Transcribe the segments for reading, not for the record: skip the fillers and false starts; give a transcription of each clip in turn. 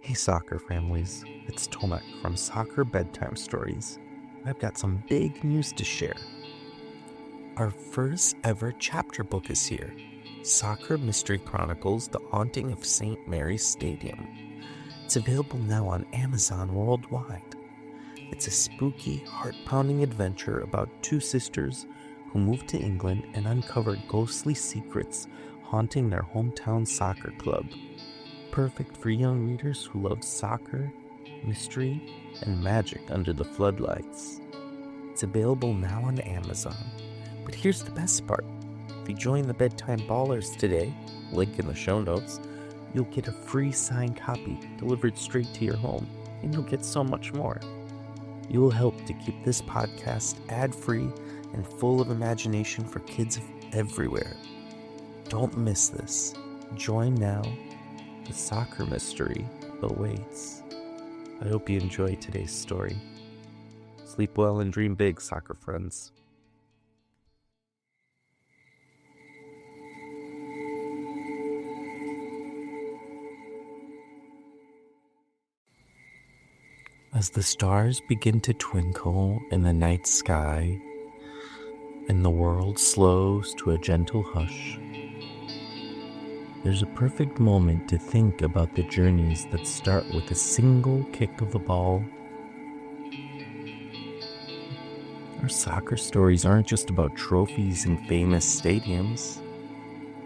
Hey soccer families, it's Tomek from Soccer Bedtime Stories. I've got some big news to share. Our first ever chapter book is here. Soccer Mystery Chronicles: The Haunting of St. Mary's Stadium. It's available now on Amazon worldwide. It's a spooky, heart-pounding adventure about two sisters who moved to England and uncovered ghostly secrets haunting their hometown soccer club. Perfect for young readers who love soccer, mystery, and magic under the floodlights. It's available now on Amazon. But here's the best part. If you join the Bedtime Ballers today, link in the show notes, you'll get a free signed copy delivered straight to your home, and you'll get so much more. You will help to keep this podcast ad-free and full of imagination for kids everywhere. Don't miss this. Join now. The soccer mystery awaits. I hope you enjoy today's story. Sleep well and dream big, soccer friends. As the stars begin to twinkle in the night sky, and the world slows to a gentle hush, there's a perfect moment to think about the journeys that start with a single kick of the ball. Our soccer stories aren't just about trophies and famous stadiums.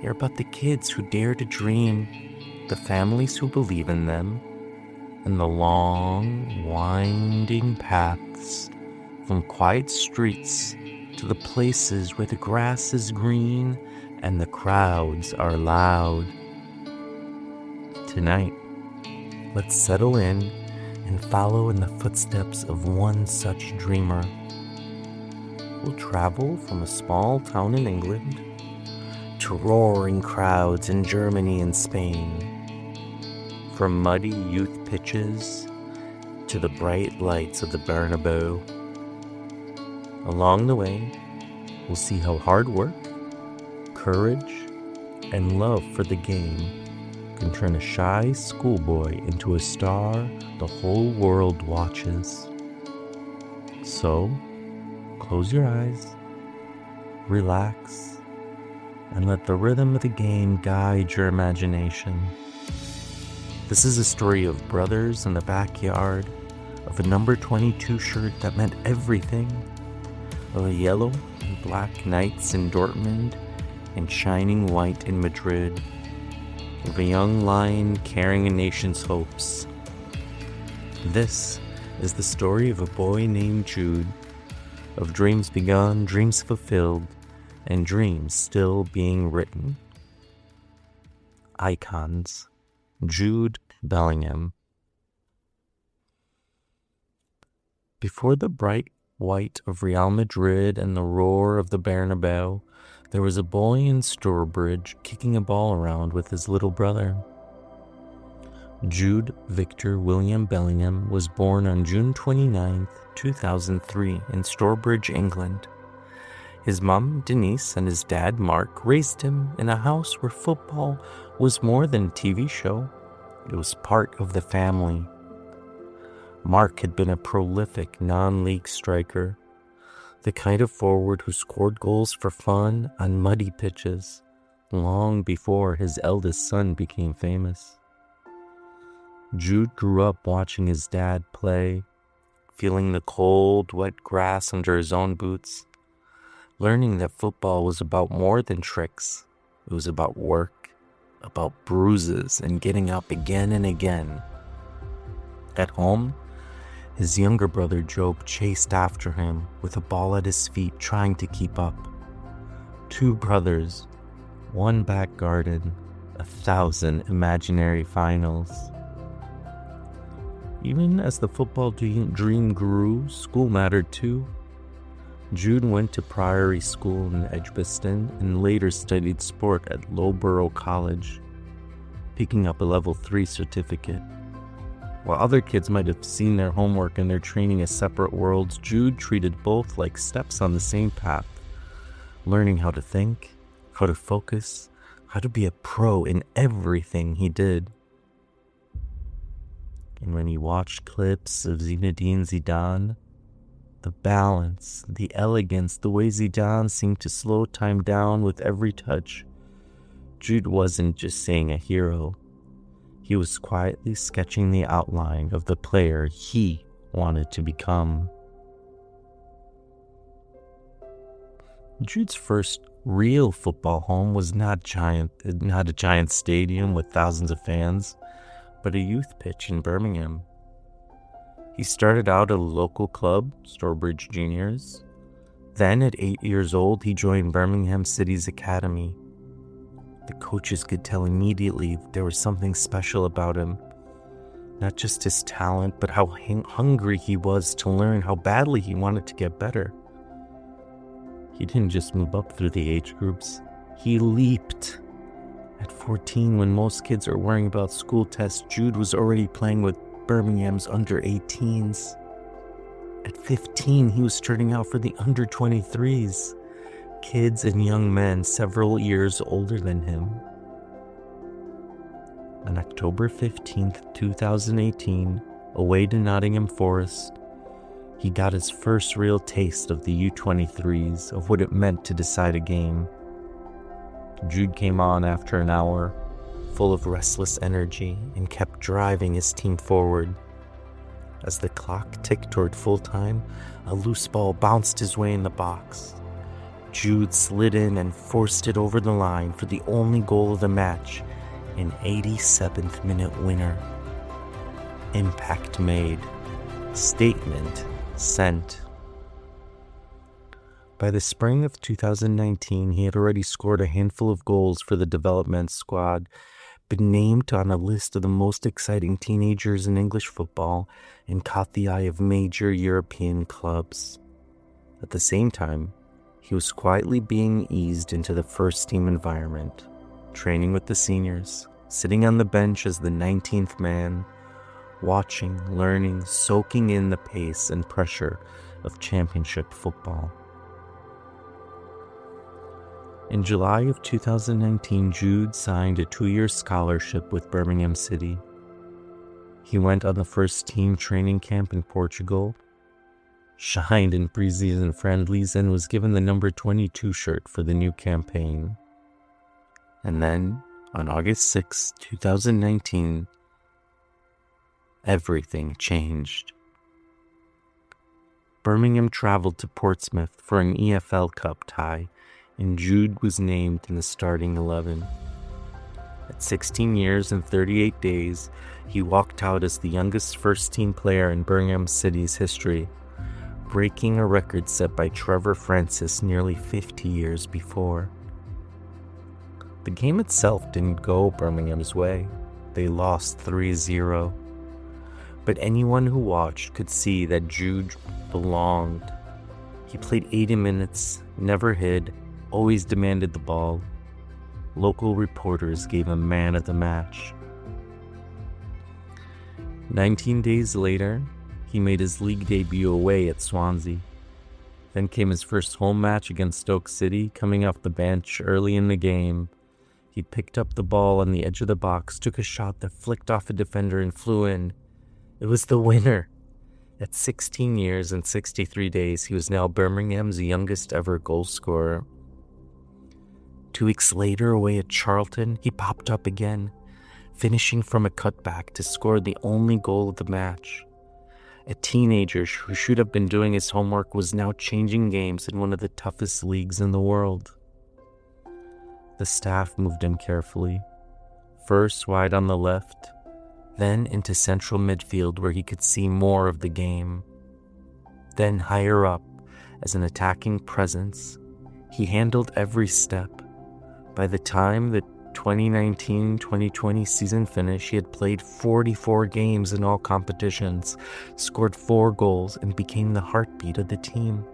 They're about the kids who dare to dream, the families who believe in them, and the long, winding paths from quiet streets to the places where the grass is green and the crowds are loud. Tonight, let's settle in and follow in the footsteps of one such dreamer. We'll travel from a small town in England to roaring crowds in Germany and Spain, from muddy youth pitches to the bright lights of the Bernabeu. Along the way, we'll see how hard work, courage, and love for the game can turn a shy schoolboy into a star the whole world watches. So, close your eyes, relax, and let the rhythm of the game guide your imagination. This is a story of brothers in the backyard, of a number 22 shirt that meant everything, of a yellow and black nights in Dortmund and shining white in Madrid, of a young lion carrying a nation's hopes. This is the story of a boy named Jude, of dreams begun, dreams fulfilled, and dreams still being written. Icons. Jude Bellingham. Before the bright white of Real Madrid and the roar of the Bernabeu, there was a boy in Stourbridge kicking a ball around with his little brother. Jude Victor William Bellingham was born on June 29, 2003 in Stourbridge, England. His mom, Denise, and his dad, Mark, raised him in a house where football was more than a TV show. It was part of the family. Mark had been a prolific non-league striker, the kind of forward who scored goals for fun on muddy pitches long before his eldest son became famous. Jude grew up watching his dad play, feeling the cold, wet grass under his own boots, learning that football was about more than tricks. It was about work, about bruises and getting up again and again. At home, his younger brother Job chased after him with a ball at his feet, trying to keep up. Two brothers, one back garden, 1,000 imaginary finals. Even as the football dream grew, school mattered too. Jude went to Priory School in Edgbaston and later studied sport at Loughborough College, picking up a level 3 certificate. While other kids might have seen their homework and their training as separate worlds, Jude treated both like steps on the same path, learning how to think, how to focus, how to be a pro in everything he did. And when he watched clips of Zinedine Zidane, the balance, the elegance, the way Zidane seemed to slow time down with every touch, Jude wasn't just saying a hero. He was quietly sketching the outline of the player he wanted to become. Jude's first real football home was not a giant stadium with thousands of fans, but a youth pitch in Birmingham. He started out at a local club, Stourbridge Juniors. Then, at 8 years old, he joined Birmingham City's academy. The coaches could tell immediately there was something special about him. Not just his talent, but how hungry he was to learn, how badly he wanted to get better. He didn't just move up through the age groups, he leaped. At 14, when most kids are worrying about school tests, Jude was already playing with Birmingham's under-18s. At 15, he was starting out for the under-23s, kids and young men several years older than him. On October 15th, 2018, away to Nottingham Forest, he got his first real taste of the U23s, of what it meant to decide a game. Jude came on after an hour, full of restless energy, and kept driving his team forward. As the clock ticked toward full time, a loose ball bounced his way in the box. Jude slid in and forced it over the line for the only goal of the match, an 87th minute winner. Impact made. Statement sent. By the spring of 2019, he had already scored a handful of goals for the development squad, been named on a list of the most exciting teenagers in English football, and caught the eye of major European clubs. At the same time, he was quietly being eased into the first-team environment, training with the seniors, sitting on the bench as the 19th man, watching, learning, soaking in the pace and pressure of championship football. In July of 2019, Jude signed a 2-year scholarship with Birmingham City. He went on the first team training camp in Portugal, shined in preseason friendlies, and was given the number 22 shirt for the new campaign. And then, on August 6, 2019, everything changed. Birmingham traveled to Portsmouth for an EFL Cup tie, and Jude was named in the starting 11. At 16 years and 38 days, he walked out as the youngest first-team player in Birmingham City's history, breaking a record set by Trevor Francis nearly 50 years before. The game itself didn't go Birmingham's way. They lost 3-0. But anyone who watched could see that Jude belonged. He played 80 minutes, never hid, always demanded the ball. Local reporters gave him man of the match. 19 days later, he made his league debut away at Swansea. Then came his first home match against Stoke City. Coming off the bench early in the game, he picked up the ball on the edge of the box, took a shot that flicked off a defender and flew in. It was the winner. At 16 years and 63 days, he was now Birmingham's youngest ever goal scorer. 2 weeks later, away at Charlton, he popped up again, finishing from a cutback to score the only goal of the match. A teenager who should have been doing his homework was now changing games in one of the toughest leagues in the world. The staff moved him carefully, first wide on the left, then into central midfield where he could see more of the game. Then higher up, as an attacking presence, he handled every step. By the time the 2019-2020 season finished, he had played 44 games in all competitions, scored 4 goals, and became the heartbeat of the team.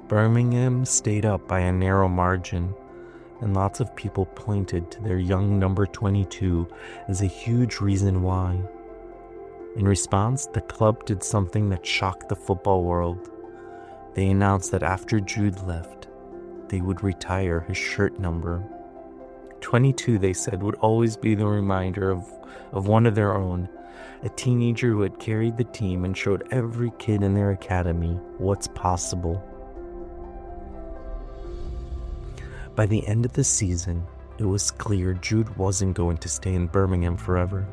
Birmingham stayed up by a narrow margin, and lots of people pointed to their young number 22 as a huge reason why. In response, the club did something that shocked the football world. They announced that after Jude left, they would retire his shirt number. 22, they said, would always be the reminder of one of their own, a teenager who had carried the team and showed every kid in their academy what's possible. By the end of the season, it was clear Jude wasn't going to stay in Birmingham forever.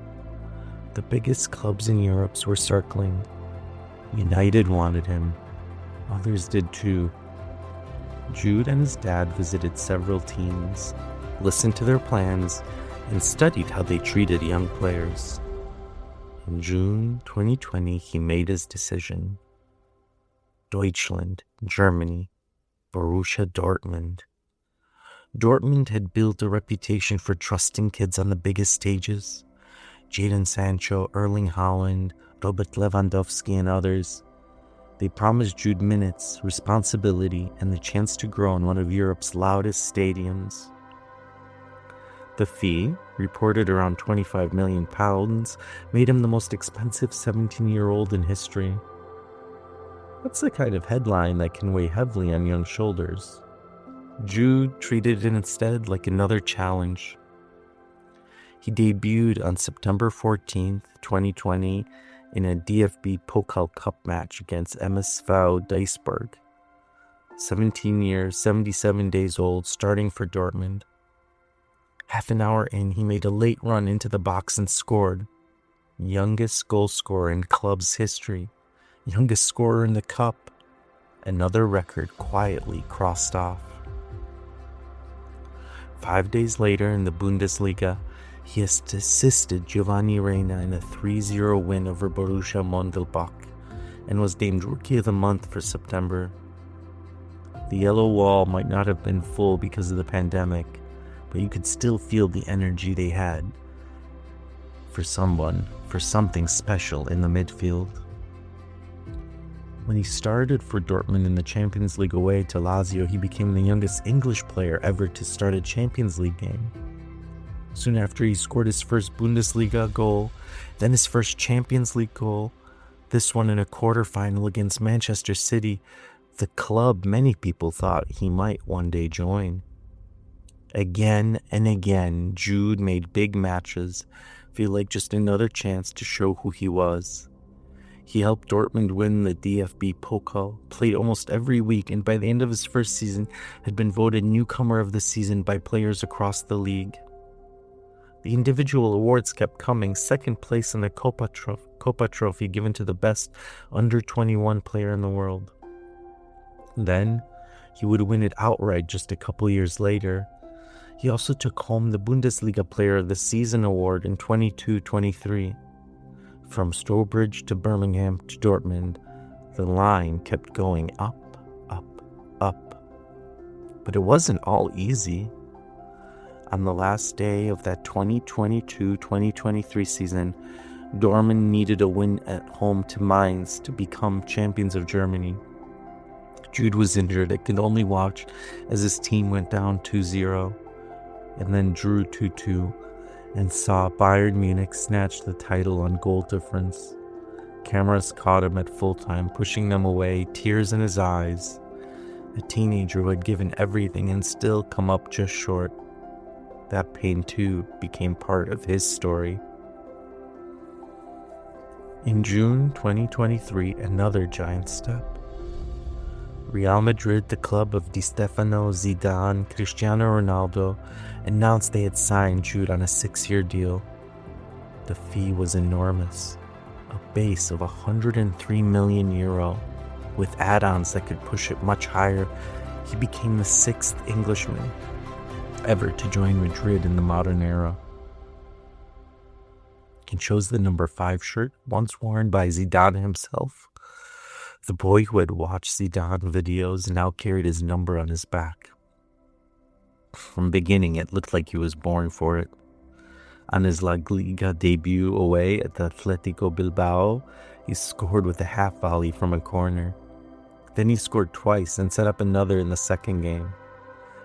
The biggest clubs in Europe were circling. United wanted him. Others did too. Jude and his dad visited several teams, listened to their plans, and studied how they treated young players. In June 2020, he made his decision. Deutschland, Germany, Borussia Dortmund. Dortmund had built a reputation for trusting kids on the biggest stages. Jadon Sancho, Erling Haaland, Robert Lewandowski, and others. They promised Jude minutes, responsibility, and the chance to grow in one of Europe's loudest stadiums. The fee, reported around £25 million, made him the most expensive 17-year-old in history. That's the kind of headline that can weigh heavily on young shoulders. Jude treated it instead like another challenge. He debuted on September 14th, 2020, in a DFB Pokal Cup match against MSV Duisburg. 17 years, 77 days old, starting for Dortmund. Half an hour in, he made a late run into the box and scored. Youngest goal scorer in club's history. Youngest scorer in the cup. Another record quietly crossed off. 5 days later in the Bundesliga, he assisted Giovanni Reina in a 3-0 win over Borussia Mönchengladbach and was named Rookie of the Month for September. The yellow wall might not have been full because of the pandemic, but you could still feel the energy they had for something special in the midfield. When he started for Dortmund in the Champions League away to Lazio, he became the youngest English player ever to start a Champions League game. Soon after, he scored his first Bundesliga goal, then his first Champions League goal, this one in a quarterfinal against Manchester City, the club many people thought he might one day join. Again and again, Jude made big matches feel like just another chance to show who he was. He helped Dortmund win the DFB Pokal, played almost every week, and by the end of his first season had been voted newcomer of the season by players across the league. The individual awards kept coming, second place in the Copa Trophy given to the best under-21 player in the world. Then, he would win it outright just a couple years later. He also took home the Bundesliga Player of the Season award in 22-23. From Stourbridge to Birmingham to Dortmund, the line kept going up, up, up. But it wasn't all easy. On the last day of that 2022-2023 season, Dortmund needed a win at home to Mainz to become champions of Germany. Jude was injured and could only watch as his team went down 2-0 and then drew 2-2 and saw Bayern Munich snatch the title on goal difference. Cameras caught him at full time, pushing them away, tears in his eyes. A teenager who had given everything and still come up just short. That pain too became part of his story. In June 2023, another giant step. Real Madrid, the club of Di Stefano, Zidane, Cristiano Ronaldo, announced they had signed Jude on a 6-year deal. The fee was enormous, a base of €103 million. With add-ons that could push it much higher, he became the 6th Englishman ever to join Madrid in the modern era. He chose the number 5 shirt, once worn by Zidane himself. The boy who had watched Zidane videos now carried his number on his back. From beginning, it looked like he was born for it. On his La Liga debut away at the Atletico Bilbao, he scored with a half volley from a corner. Then he scored twice and set up another in the second game.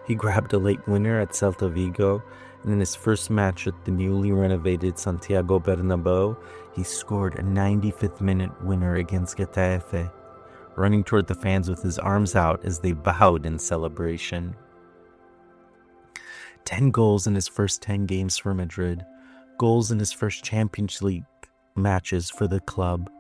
He grabbed a late winner at Celta Vigo, and in his first match at the newly renovated Santiago Bernabeu, he scored a 95th minute winner against Getafe, running toward the fans with his arms out as they bowed in celebration. 10 goals in his first 10 games for Madrid, goals in his first Champions League matches for the club,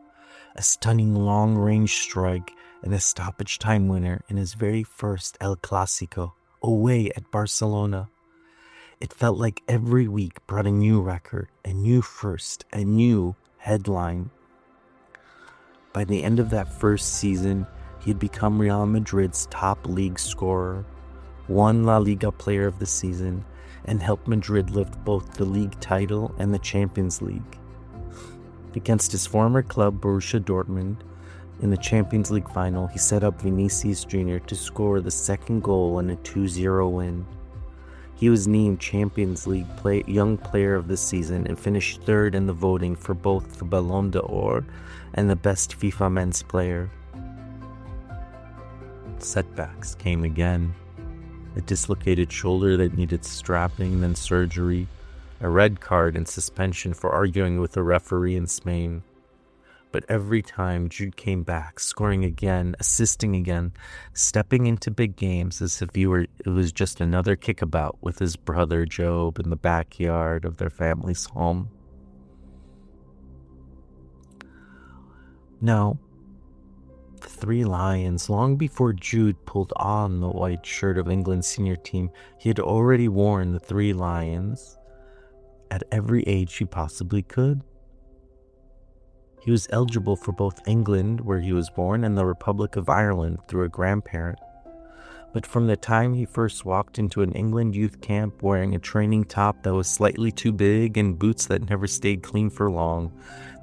a stunning long-range strike, and a stoppage time winner in his very first El Clásico, away at Barcelona. It felt like every week brought a new record, a new first, a new headline. By the end of that first season, he had become Real Madrid's top league scorer, won La Liga Player of the Season, and helped Madrid lift both the league title and the Champions League. Against his former club, Borussia Dortmund, in the Champions League final, he set up Vinicius Jr. to score the second goal in a 2-0 win. He was named Champions League Young Player of the Season and finished third in the voting for both the Ballon d'Or and the Best FIFA Men's Player. Setbacks came again. A dislocated shoulder that needed strapping, then surgery, a red card and suspension for arguing with a referee in Spain. But every time Jude came back, scoring again, assisting again, stepping into big games as if it was just another kickabout with his brother Job in the backyard of their family's home. Now, the Three Lions, long before Jude pulled on the white shirt of England's senior team, he had already worn the Three Lions at every age he possibly could. He was eligible for both England, where he was born, and the Republic of Ireland through a grandparent. But from the time he first walked into an England youth camp wearing a training top that was slightly too big and boots that never stayed clean for long,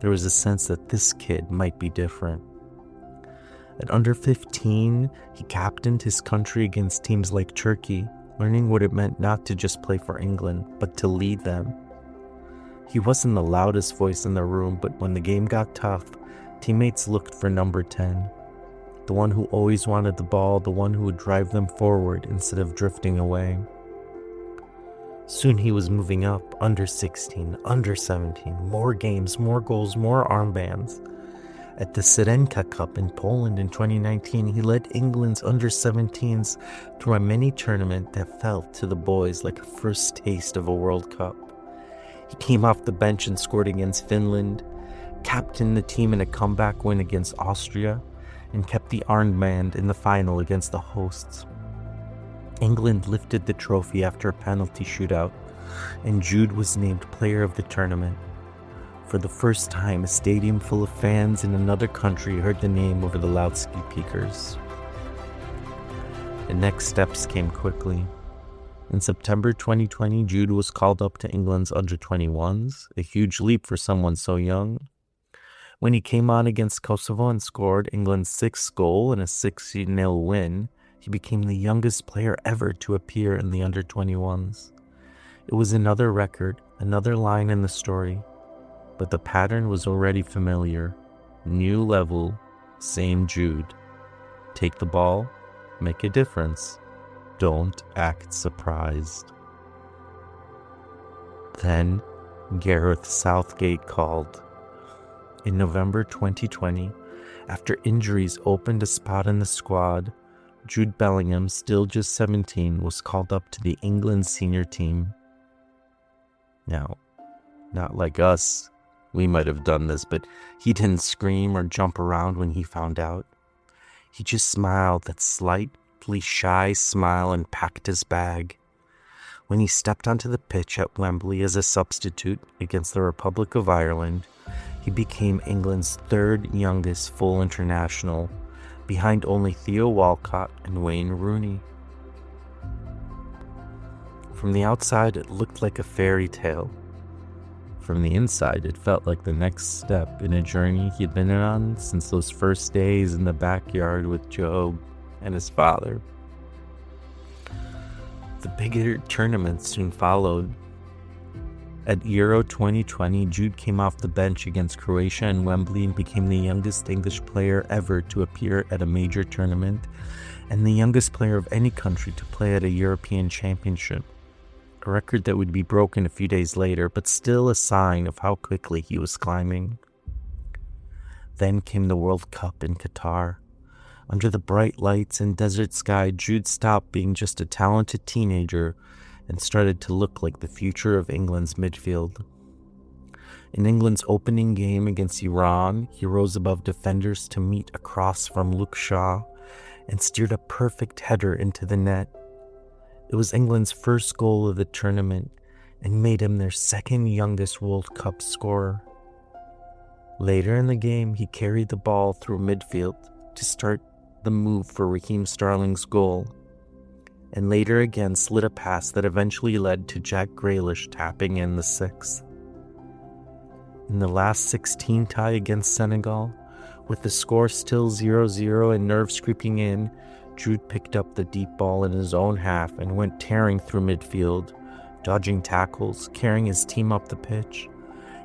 there was a sense that this kid might be different. At under 15, he captained his country against teams like Turkey, learning what it meant not to just play for England, but to lead them. He wasn't the loudest voice in the room, but when the game got tough, teammates looked for number 10. The one who always wanted the ball, the one who would drive them forward instead of drifting away. Soon he was moving up, under 16, under 17, more games, more goals, more armbands. At the Syrenka Cup in Poland in 2019, he led England's under-17s through a mini tournament that felt to the boys like a first taste of a World Cup. He came off the bench and scored against Finland, captained the team in a comeback win against Austria, and kept the armband in the final against the hosts. England lifted the trophy after a penalty shootout, and Jude was named player of the tournament. For the first time, a stadium full of fans in another country heard the name over the loudspeakers. The next steps came quickly. In September 2020, Jude was called up to England's under-21s, a huge leap for someone so young. When he came on against Kosovo and scored England's 6th goal in a 6-0 win, he became the youngest player ever to appear in the under-21s. It was another record, another line in the story, but the pattern was already familiar. New level, same Jude. Take the ball, make a difference. Don't act surprised. Then Gareth Southgate called. In November 2020, after injuries opened a spot in the squad, Jude Bellingham, still just 17, was called up to the England senior team. Now, not like us, we might have done this, but he didn't scream or jump around when he found out. He just smiled that slightly shy smile and packed his bag. When he stepped onto the pitch at Wembley as a substitute against the Republic of Ireland, he became England's 3rd youngest full international, behind only Theo Walcott and Wayne Rooney. From the outside, it looked like a fairy tale. From the inside, it felt like the next step in a journey he'd been on since those first days in the backyard with Job and his father. The bigger tournaments soon followed. At Euro 2020, Jude came off the bench against Croatia and Wembley and became the youngest English player ever to appear at a major tournament, and the youngest player of any country to play at a European Championship. A record that would be broken a few days later, but still a sign of how quickly he was climbing. Then came the World Cup in Qatar. Under the bright lights and desert sky, Jude stopped being just a talented teenager and started to look like the future of England's midfield. In England's opening game against Iran, he rose above defenders to meet a cross from Luke Shaw and steered a perfect header into the net. It was England's first goal of the tournament and made him their second youngest World Cup scorer. Later in the game, he carried the ball through midfield to start the move for Raheem Sterling's goal, and later again slid a pass that eventually led to Jack Grealish tapping in the sixth. In the last 16 tie against Senegal, with the score still 0-0 and nerves creeping in, Jude picked up the deep ball in his own half and went tearing through midfield, dodging tackles, carrying his team up the pitch.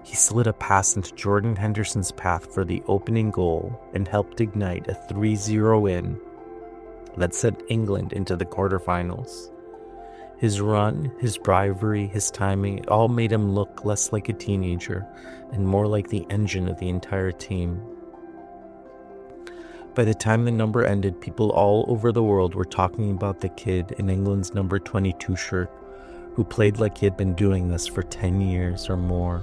He slid a pass into Jordan Henderson's path for the opening goal and helped ignite a 3-0 win that sent England into the quarterfinals. His run, his bravery, his timing, it all made him look less like a teenager and more like the engine of the entire team. By the time the number ended, people all over the world were talking about the kid in England's number 22 shirt who played like he had been doing this for 10 years or more.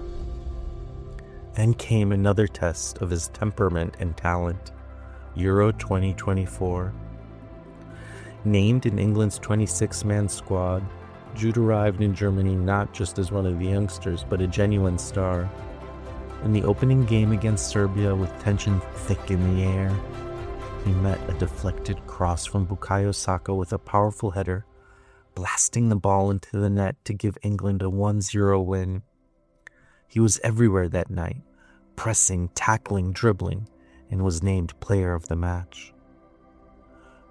Then came another test of his temperament and talent, Euro 2024. Named in England's 26-man squad, Jude arrived in Germany not just as one of the youngsters, but a genuine star. In the opening game against Serbia, with tension thick in the air, he met a deflected cross from Bukayo Saka with a powerful header, blasting the ball into the net to give England a 1-0 win. He was everywhere that night, pressing, tackling, dribbling, and was named player of the match.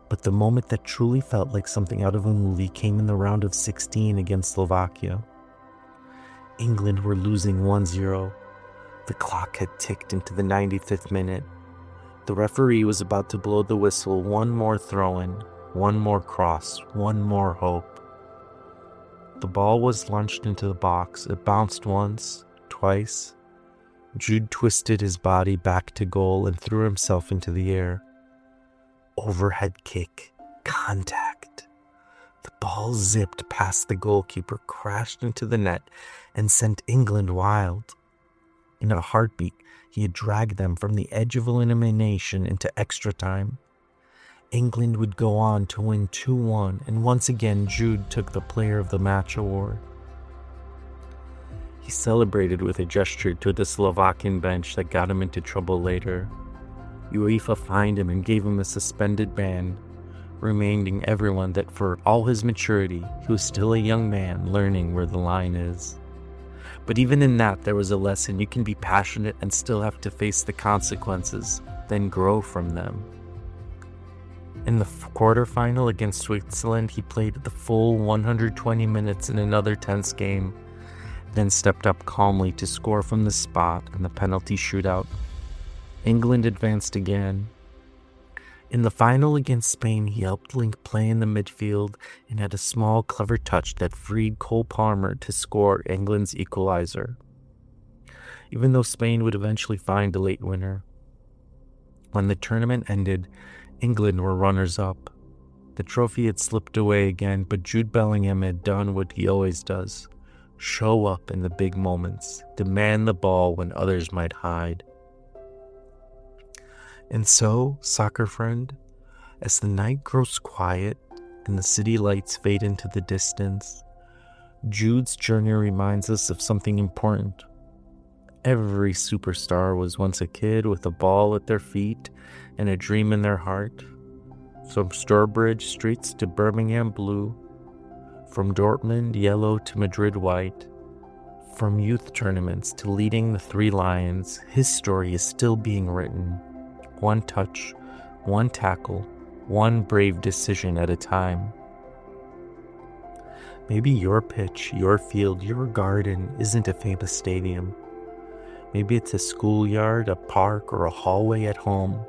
But the moment that truly felt like something out of a movie came in the round of 16 against Slovakia. England were losing 1-0. The clock had ticked into the 95th minute. The referee was about to blow the whistle. One more throw-in, one more cross, one more hope. The ball was launched into the box. It bounced once, twice. Jude twisted his body back to goal and threw himself into the air. Overhead kick, contact. The ball zipped past the goalkeeper, crashed into the net, and sent England wild. In a heartbeat, he had dragged them from the edge of elimination into extra time. England would go on to win 2-1, and once again Jude took the Player of the Match award. He celebrated with a gesture to the Slovakian bench that got him into trouble later. UEFA fined him and gave him a suspended ban, reminding everyone that for all his maturity, he was still a young man learning where the line is. But even in that, there was a lesson. You can be passionate and still have to face the consequences, then grow from them. In the quarterfinal against Switzerland, he played the full 120 minutes in another tense game, then stepped up calmly to score from the spot in the penalty shootout. England advanced again. In the final against Spain, he helped Link play in the midfield and had a small, clever touch that freed Cole Palmer to score England's equalizer, even though Spain would eventually find a late winner. When the tournament ended, England were runners-up. The trophy had slipped away again, but Jude Bellingham had done what he always does: show up in the big moments, demand the ball when others might hide. And so, soccer friend, as the night grows quiet and the city lights fade into the distance, Jude's journey reminds us of something important. Every superstar was once a kid with a ball at their feet and a dream in their heart. From Stourbridge streets to Birmingham blue, from Dortmund yellow to Madrid white, from youth tournaments to leading the Three Lions, his story is still being written. One touch, one tackle, one brave decision at a time. Maybe your pitch, your field, your garden isn't a famous stadium. Maybe it's a schoolyard, a park, or a hallway at home.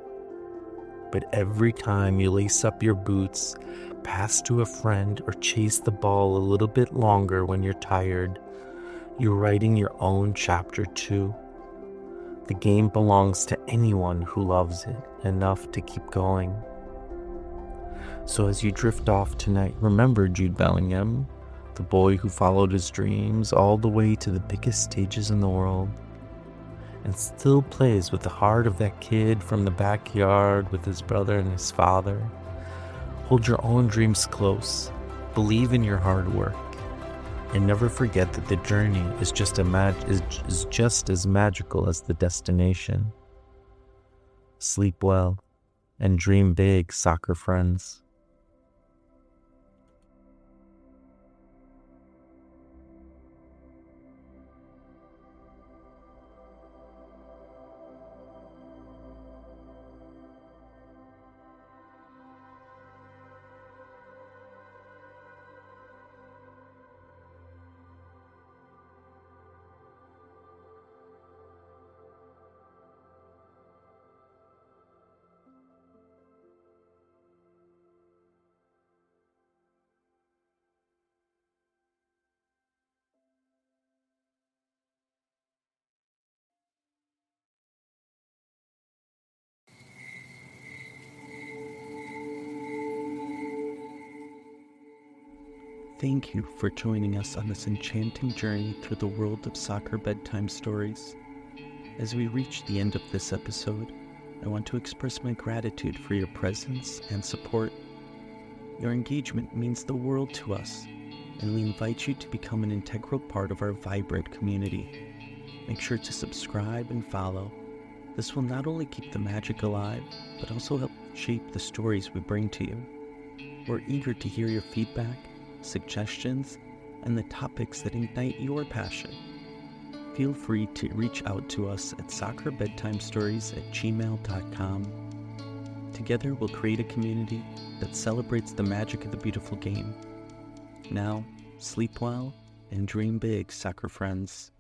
But every time you lace up your boots, pass to a friend, or chase the ball a little bit longer when you're tired, you're writing your own chapter too. The game belongs to anyone who loves it enough to keep going. So as you drift off tonight, remember, Jude Bellingham, the boy who followed his dreams all the way to the biggest stages in the world, and still plays with the heart of that kid from the backyard with his brother and his father. Hold your own dreams close, believe in your hard work, and never forget that the journey is just as magical as the destination. Sleep well and dream big, soccer friends. Thank you for joining us on this enchanting journey through the world of Soccer Bedtime Stories. As we reach the end of this episode, I want to express my gratitude for your presence and support. Your engagement means the world to us, and we invite you to become an integral part of our vibrant community. Make sure to subscribe and follow. This will not only keep the magic alive, but also help shape the stories we bring to you. We're eager to hear your feedback, suggestions, and the topics that ignite your passion. Feel free to reach out to us at soccerbedtimestories@gmail.com. Together we'll create a community that celebrates the magic of the beautiful game. Now, sleep well and dream big, soccer friends.